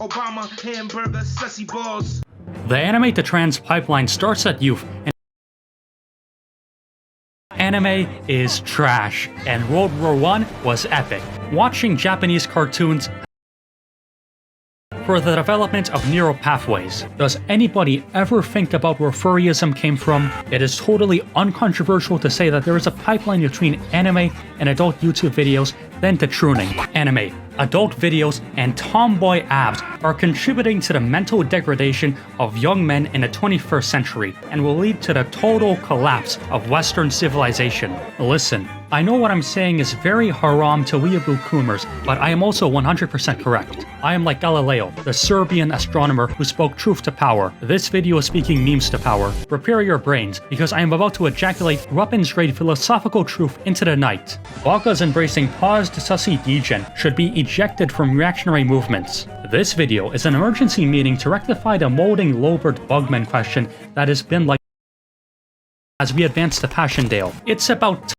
Obama, hamburger, sussy balls. The anime to trans pipeline starts at youth, and anime is trash, and World War I was epic. Watching Japanese cartoons for the development of neural pathways. Does anybody ever think about where furryism came from? It is totally uncontroversial to say that there is a pipeline between anime and adult YouTube videos, then to trooning. Anime, adult videos, and tomboy abs are contributing to the mental degradation of young men in the 21st century and will lead to the total collapse of Western civilization. Listen, I know what I'm saying is very haram to weeaboo coomers, but I am also 100% correct. I am like Galileo, the Serbian astronomer who spoke truth to power. This video is speaking memes to power. Prepare your brains, because I am about to ejaculate weapons-grade philosophical truth into the night. Bakas embracing paused sussy degen should be ejected from reactionary movements. This video is an emergency meeting to rectify the molding Lobert Bugman question that has been like as we advance to Passchendaele. It's about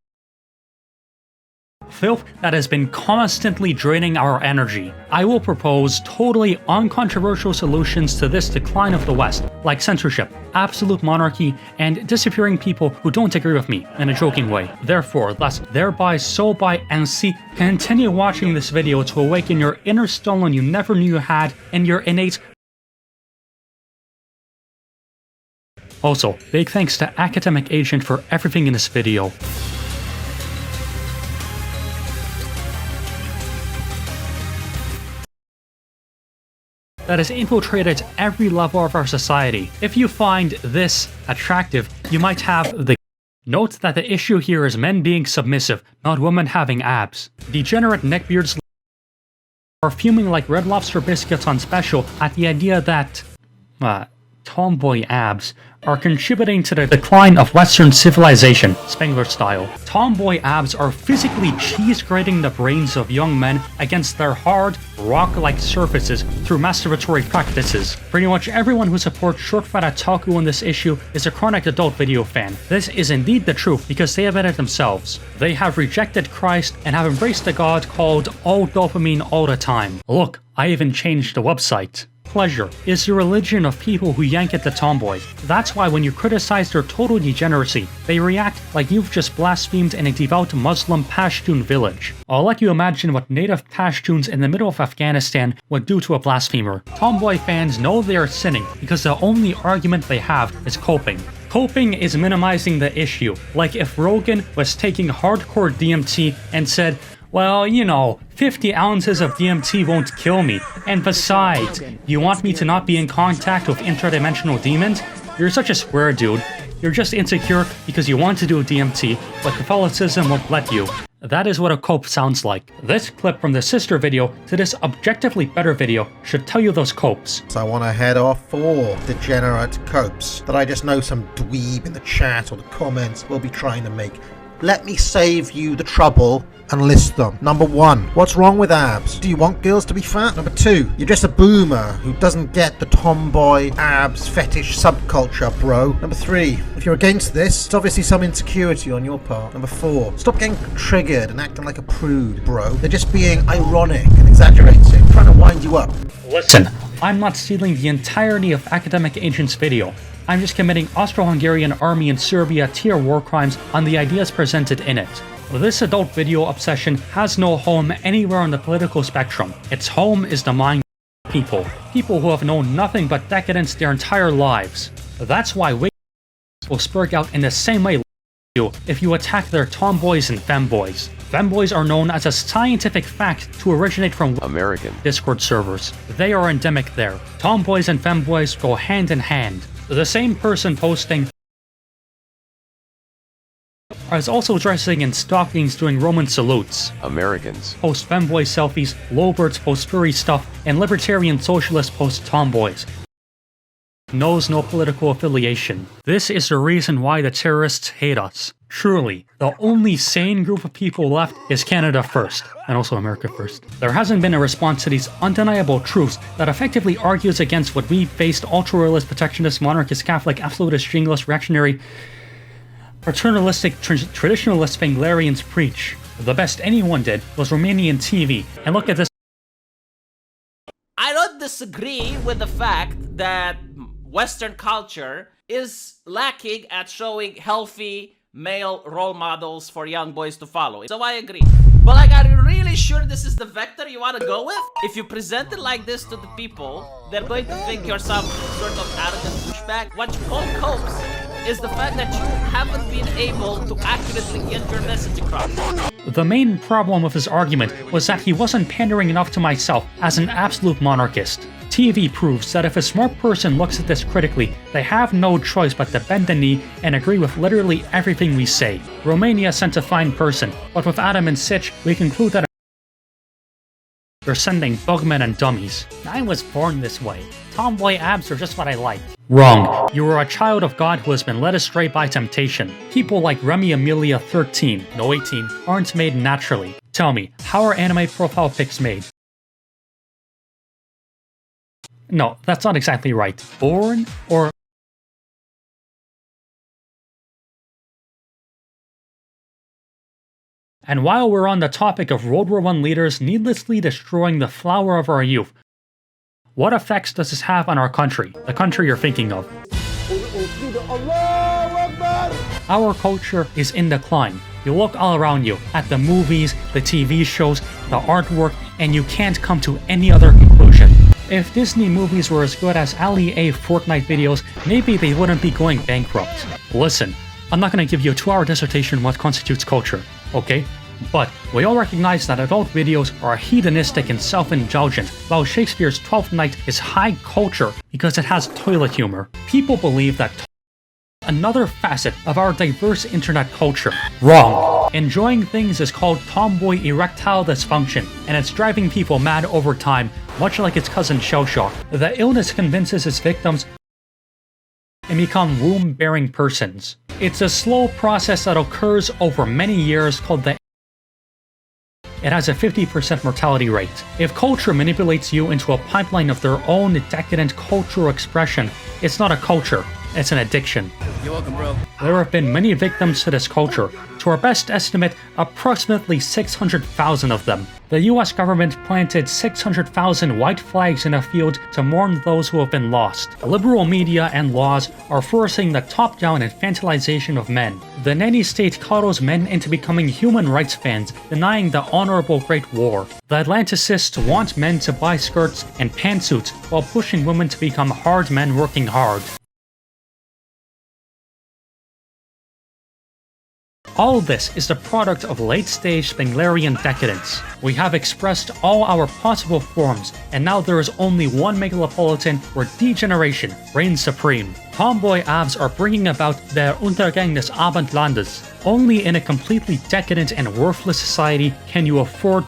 filth that has been constantly draining our energy. I will propose totally uncontroversial solutions to this decline of the West, like censorship, absolute monarchy, and disappearing people who don't agree with me in a joking way. Therefore, thus, thereby, so by, and see, continue watching this video to awaken your inner stolen you never knew you had and your innate. Also, big thanks to Academic Agent for everything in this video. That has infiltrated every level of our society. If you find this attractive, you might have the. Note that the issue here is men being submissive, not women having abs. Degenerate neckbeards are fuming like Red Lobster biscuits on special at the idea that tomboy abs are contributing to the decline of Western civilization, Spengler style. Tomboy abs are physically cheese-grating the brains of young men against their hard, rock-like surfaces through masturbatory practices. Pretty much everyone who supports short-fat otaku on this issue is a chronic adult video fan. This is indeed the truth because they have it themselves. They have rejected Christ and have embraced a god called all dopamine all the time. Look, I even changed the website. Pleasure is the religion of people who yank at the tomboys. That's why when you criticize their total degeneracy, they react like you've just blasphemed in a devout Muslim Pashtun village. I'll let you imagine what native Pashtuns in the middle of Afghanistan would do to a blasphemer. Tomboy fans know they are sinning because the only argument they have is coping. Coping is minimizing the issue, like if Rogan was taking hardcore DMT and said, well, you know, 50 ounces of DMT won't kill me. And besides, you want me to not be in contact with interdimensional demons? You're such a square dude. You're just insecure because you want to do DMT, but Catholicism won't let you. That is what a cope sounds like. This clip from the sister video to this objectively better video should tell you those copes. So I want to head off 4 degenerate copes that I just know some dweeb in the chat or the comments will be trying to make. Let me save you the trouble and list them. Number 1, what's wrong with abs? Do you want girls to be fat? Number 2, you're just a boomer who doesn't get the tomboy abs fetish subculture, bro. Number 3, if you're against this, it's obviously some insecurity on your part. Number 4, stop getting triggered and acting like a prude, bro. They're just being ironic and exaggerating, trying to wind you up. Listen, I'm not stealing the entirety of Academic Agent's video. I'm just committing Austro-Hungarian army in Serbia tier war crimes on the ideas presented in it. This adult video obsession has no home anywhere on the political spectrum. Its home is the mind of people who have known nothing but decadence their entire lives. That's why we will spurg out in the same way you if you attack their tomboys and femboys. Femboys are known as a scientific fact to originate from American Discord servers. They are endemic there. Tomboys and femboys go hand in hand. The same person posting is also dressing in stockings doing Roman salutes. Americans post femboy selfies, lowbirds post furry stuff, and libertarian socialists post tomboys. Knows no political affiliation. This is the reason why the terrorists hate us. Truly, the only sane group of people left is Canada first, and also America first. There hasn't been a response to these undeniable truths that effectively argues against what we faced ultra-royalist, protectionist, monarchist, Catholic, absolutist, jinglist, reactionary, paternalistic, traditionalist Spenglerians preach. The best anyone did was Romanian TV, and look at this. I don't disagree with the fact that Western culture is lacking at showing healthy male role models for young boys to follow. So I agree. But like, are you really sure this is the vector you want to go with? If you present it like this to the people, they're going to think you're some sort of arrogant pushback. What Paul copes is the fact that you haven't been able to accurately get your message across. The main problem with his argument was that he wasn't pandering enough to myself as an absolute monarchist. TV proves that if a smart person looks at this critically, they have no choice but to bend the knee and agree with literally everything we say. Romania sent a fine person, but with Adam and Sitch, we conclude that they're sending bugmen and dummies. I was born this way. Tomboy abs are just what I like. Wrong. You are a child of God who has been led astray by temptation. People like Remy Amelia 13, no 18, aren't made naturally. Tell me, how are anime profile pics made? No, that's not exactly right. Born or... And while we're on the topic of World War I leaders needlessly destroying the flower of our youth, what effects does this have on our country, the country you're thinking of? Our culture is in decline. You look all around you, at the movies, the TV shows, the artwork, and you can't come to any other conclusion. If Disney movies were as good as Ali A Fortnite videos, maybe they wouldn't be going bankrupt. Listen, I'm not gonna give you a 2-hour dissertation on what constitutes culture, okay? But we all recognize that adult videos are hedonistic and self-indulgent, while Shakespeare's Twelfth Night is high culture because it has toilet humor. People believe that another facet of our diverse internet culture. Wrong. Enjoying things is called tomboy erectile dysfunction, and it's driving people mad over time, much like its cousin shell shock. The illness convinces its victims and become womb-bearing persons. It's a slow process that occurs over many years called the... It has a 50% mortality rate. If culture manipulates you into a pipeline of their own decadent cultural expression, it's not a culture, it's an addiction. You're welcome, bro. There have been many victims to this culture. To our best estimate, approximately 600,000 of them. The US government planted 600,000 white flags in a field to mourn those who have been lost. Liberal media and laws are forcing the top-down infantilization of men. The nanny state coddles men into becoming human rights fans, denying the honorable Great War. The Atlanticists want men to buy skirts and pantsuits while pushing women to become hard men working hard. All this is the product of late-stage Spenglerian decadence. We have expressed all our possible forms, and now there is only one megalopolitan where degeneration reigns supreme. Tomboy abs are bringing about der Untergang des Abendlandes. Only in a completely decadent and worthless society can you afford.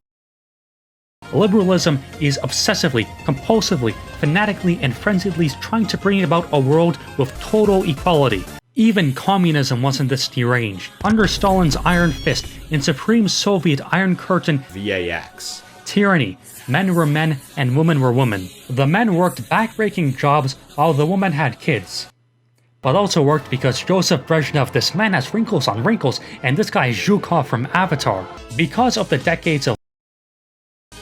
Liberalism is obsessively, compulsively, fanatically, and frenziedly trying to bring about a world with total equality. Even communism wasn't this deranged. Under Stalin's Iron Fist and Supreme Soviet Iron Curtain VAX. tyranny, men were men and women were women. The men worked backbreaking jobs while the women had kids. But also worked because Joseph Brezhnev, this man has wrinkles on wrinkles, and this guy is Zhukov from Avatar. Because of the decades of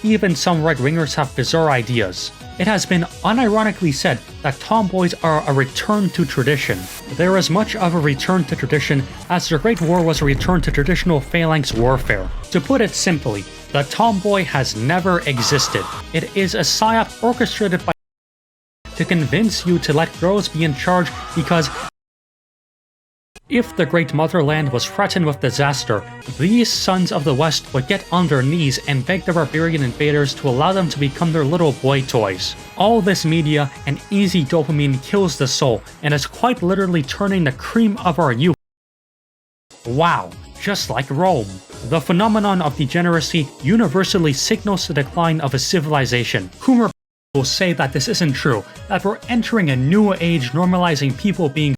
even some right-wingers have bizarre ideas. It has been unironically said that tomboys are a return to tradition. There is much of a return to tradition as the Great War was a return to traditional phalanx warfare. To put it simply, the tomboy has never existed. It is a psyop orchestrated by to convince you to let girls be in charge because if the great motherland was threatened with disaster, these sons of the West would get on their knees and beg the barbarian invaders to allow them to become their little boy toys. All this media and easy dopamine kills the soul and is quite literally turning the cream of our youth. Wow, just like Rome. The phenomenon of degeneracy universally signals the decline of a civilization. Humor will say that this isn't true, that we're entering a new age normalizing people being.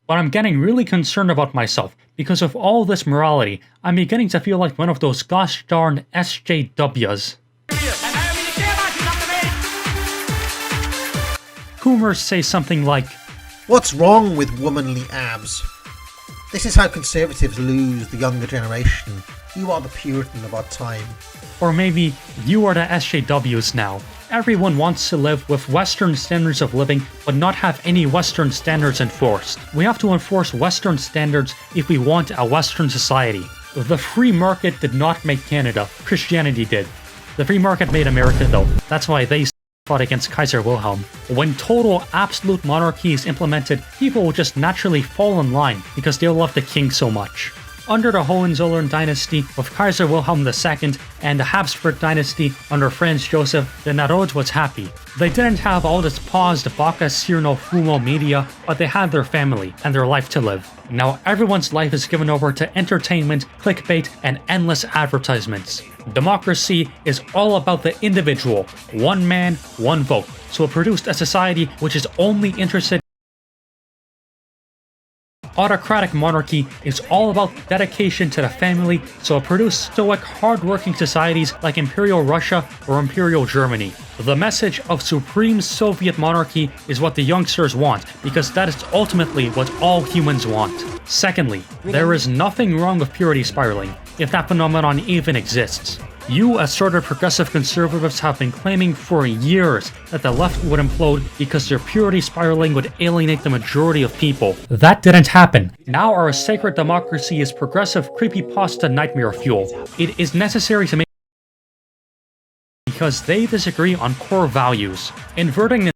But I'm getting really concerned about myself, because of all this morality, I'm beginning to feel like one of those gosh darn SJWs. Coomers say something like, What's wrong with womanly abs? This is how conservatives lose the younger generation. You are the Puritan of our time. Or maybe you are the SJWs now. Everyone wants to live with Western standards of living, but not have any Western standards enforced. We have to enforce Western standards if we want a Western society. The free market did not make Canada, Christianity did. The free market made America though. That's why they fought against Kaiser Wilhelm. When total absolute monarchy is implemented, people will just naturally fall in line because they love the king so much. Under the Hohenzollern dynasty with Kaiser Wilhelm II and the Habsburg dynasty under Franz Joseph, the Narod was happy. They didn't have all this paused Bacca Cirno Fumo media, but they had their family and their life to live. Now everyone's life is given over to entertainment, clickbait, and endless advertisements. Democracy is all about the individual, one man, one vote. So it produced a society which is only interested. Autocratic monarchy is all about dedication to the family, so it produced stoic, hard-working societies like Imperial Russia or Imperial Germany. The message of supreme Soviet monarchy is what the youngsters want, because that is ultimately what all humans want. Secondly, there is nothing wrong with purity spiraling, if that phenomenon even exists. You assorted progressive conservatives have been claiming for years that the left would implode because their purity spiraling would alienate the majority of people. That didn't happen. Now our sacred democracy is progressive creepypasta nightmare fuel. It is necessary to make because they disagree on core values. Inverting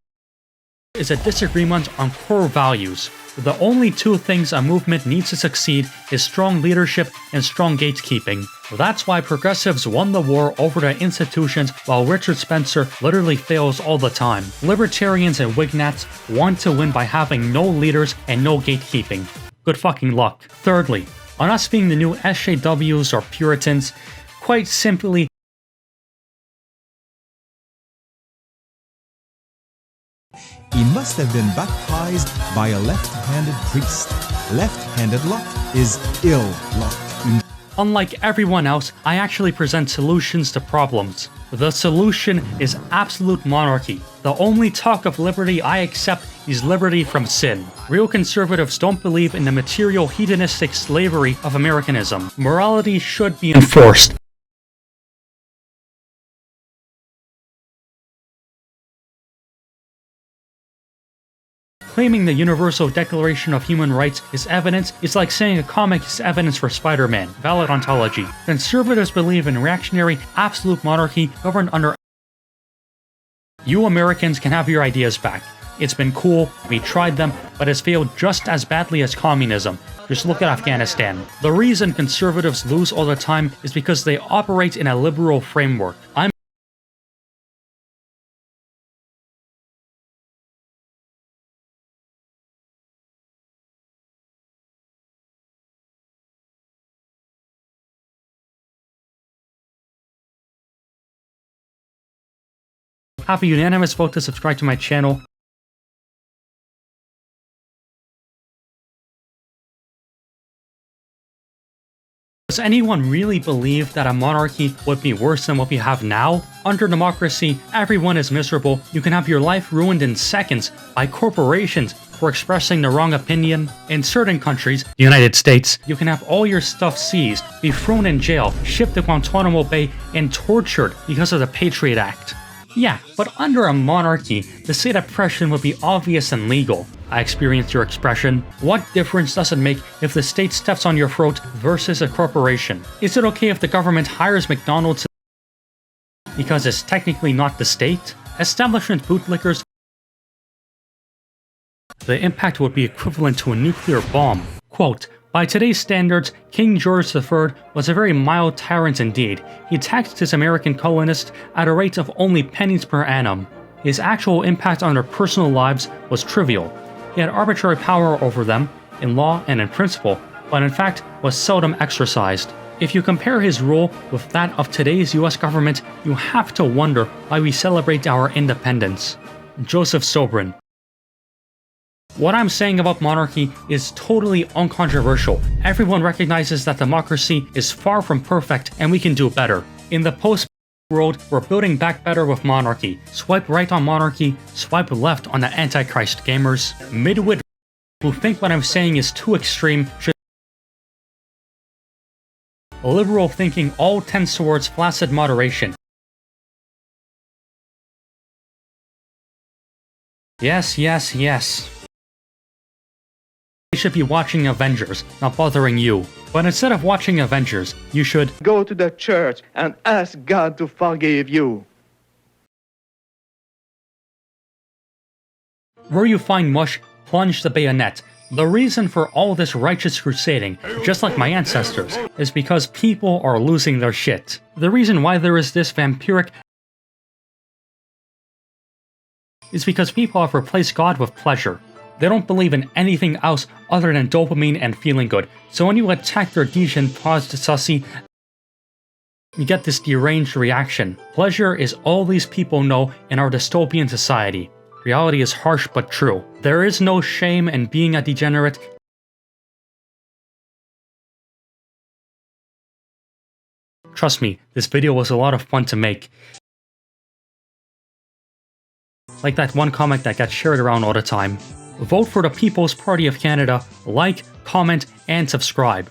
is a disagreement on core values. The only two things a movement needs to succeed is strong leadership and strong gatekeeping. That's why progressives won the war over the institutions while Richard Spencer literally fails all the time. Libertarians and Wignats want to win by having no leaders and no gatekeeping. Good fucking luck. Thirdly, on us being the new SJWs or Puritans, quite simply, he must have been baptized by a left-handed priest. Left-handed luck is ill luck. unlike everyone else, I actually present solutions to problems. The solution is absolute monarchy. The only talk of liberty I accept is liberty from sin. Real conservatives don't believe in the material hedonistic slavery of Americanism. Morality should be enforced. Claiming the Universal Declaration of Human Rights is evidence is like saying a comic is evidence for Spider-Man. Valid ontology. Conservatives believe in reactionary, absolute monarchy governed under. You Americans can have your ideas back. It's been cool, we tried them, but it's failed just as badly as communism. Just look at Afghanistan. The reason conservatives lose all the time is because they operate in a liberal framework. Have a unanimous vote to subscribe to my channel. Does anyone really believe that a monarchy would be worse than what we have now? Under democracy, everyone is miserable. You can have your life ruined in seconds by corporations for expressing the wrong opinion. In certain countries, the United States, you can have all your stuff seized, be thrown in jail, shipped to Guantanamo Bay, and tortured because of the Patriot Act. Yeah, but under a monarchy, the state oppression would be obvious and legal. I experienced your expression. What difference does it make if the state steps on your throat versus a corporation? Is it okay if the government hires McDonald's because it's technically not the state? Establishment bootlickers. The impact would be equivalent to a nuclear bomb. Quote, by today's standards, King George III was a very mild tyrant indeed. He taxed his American colonists at a rate of only pennies per annum. His actual impact on their personal lives was trivial. He had arbitrary power over them, in law and in principle, but in fact was seldom exercised. If you compare his rule with that of today's US government, you have to wonder why we celebrate our independence. Joseph Sobrin. What I'm saying about monarchy is totally uncontroversial. Everyone recognizes that democracy is far from perfect and we can do better. In the post-world, we're building back better with monarchy. Swipe right on monarchy, swipe left on the Antichrist gamers. Midwit who think what I'm saying is too extreme should liberal thinking all tends towards flaccid moderation. Yes, yes, yes. You should be watching Avengers, not bothering you. But instead of watching Avengers, you should go to the church and ask God to forgive you. Where you find mush, plunge the bayonet. The reason for all this righteous crusading, just like my ancestors, is because people are losing their shit. The reason why there is this vampiric is because people have replaced God with pleasure. They don't believe in anything else other than dopamine and feeling good. So when you attack their degenerate sussy, you get this deranged reaction. Pleasure is all these people know in our dystopian society. Reality is harsh but true. There is no shame in being a degenerate. Trust me, this video was a lot of fun to make. Like that one comic that gets shared around all the time. Vote for the People's Party of Canada, like, comment, and subscribe.